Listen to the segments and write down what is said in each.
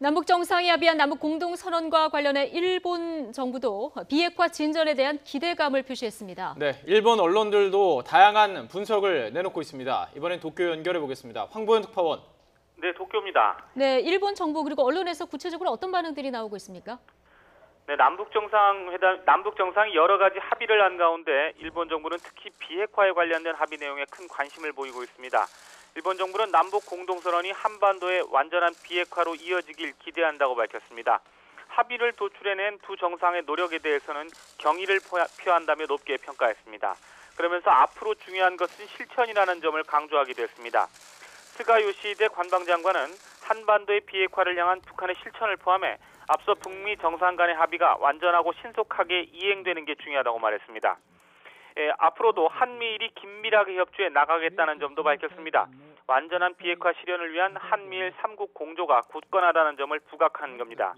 남북 정상이 합의한 남북 공동선언과 관련해 일본 정부도 비핵화 진전에 대한 기대감을 표시했습니다. 네, 일본 언론들도 다양한 분석을 내놓고 있습니다. 이번엔 도쿄 연결해 보겠습니다. 황보현 특파원. 네, 도쿄입니다. 네, 일본 정부 그리고 언론에서 구체적으로 어떤 반응들이 나오고 있습니까? 네, 남북 정상이 여러 가지 합의를 한 가운데 일본 정부는 특히 비핵화에 관련된 합의 내용에 큰 관심을 보이고 있습니다. 일본 정부는 남북 공동선언이 한반도의 완전한 비핵화로 이어지길 기대한다고 밝혔습니다. 합의를 도출해낸 두 정상의 노력에 대해서는 경의를 표한다며 높게 평가했습니다. 그러면서 앞으로 중요한 것은 실천이라는 점을 강조하기도 했습니다. 스가 요시히데 관방장관은 한반도의 비핵화를 향한 북한의 실천을 포함해 앞서 북미 정상 간의 합의가 완전하고 신속하게 이행되는 게 중요하다고 말했습니다. 앞으로도 한미일이 긴밀하게 협조해 나가겠다는 점도 밝혔습니다. 완전한 비핵화 실현을 위한 한미일 3국 공조가 굳건하다는 점을 부각한 겁니다.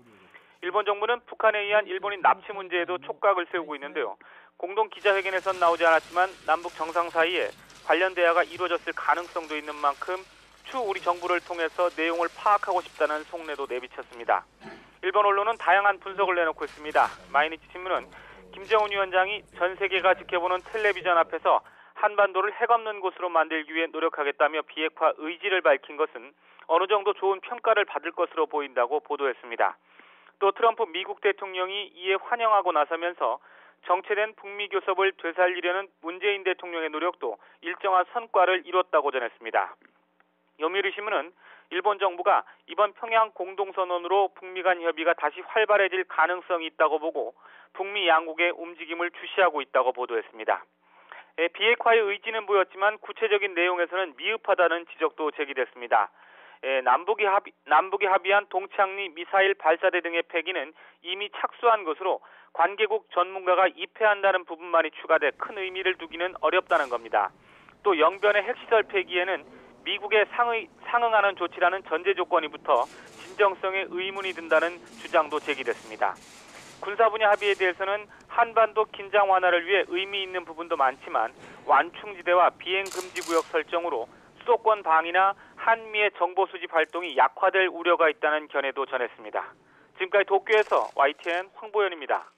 일본 정부는 북한에 의한 일본인 납치 문제에도 촉각을 세우고 있는데요. 공동 기자회견에선 나오지 않았지만 남북 정상 사이에 관련 대화가 이루어졌을 가능성도 있는 만큼 추후 우리 정부를 통해서 내용을 파악하고 싶다는 속내도 내비쳤습니다. 일본 언론은 다양한 분석을 내놓고 있습니다. 마이니치 신문은 김정은 위원장이 전 세계가 지켜보는 텔레비전 앞에서 한반도를 핵 없는 곳으로 만들기 위해 노력하겠다며 비핵화 의지를 밝힌 것은 어느 정도 좋은 평가를 받을 것으로 보인다고 보도했습니다. 또 트럼프 미국 대통령이 이에 환영하고 나서면서 정체된 북미 교섭을 되살리려는 문재인 대통령의 노력도 일정한 성과를 이뤘다고 전했습니다. 요미우리 신문은 일본 정부가 이번 평양 공동선언으로 북미 간 협의가 다시 활발해질 가능성이 있다고 보고 북미 양국의 움직임을 주시하고 있다고 보도했습니다. 비핵화의 의지는 보였지만 구체적인 내용에서는 미흡하다는 지적도 제기됐습니다. 남북이 합의한 동창리 미사일 발사대 등의 폐기는 이미 착수한 것으로 관계국 전문가가 입회한다는 부분만이 추가돼 큰 의미를 두기는 어렵다는 겁니다. 또 영변의 핵시설 폐기에는 미국에 상응하는 조치라는 전제 조건이 붙어 진정성에 의문이 든다는 주장도 제기됐습니다. 군사 분야 합의에 대해서는 한반도 긴장 완화를 위해 의미 있는 부분도 많지만 완충지대와 비행 금지 구역 설정으로 수도권 방위나 한미의 정보 수집 활동이 약화될 우려가 있다는 견해도 전했습니다. 지금까지 도쿄에서 YTN 황보현입니다.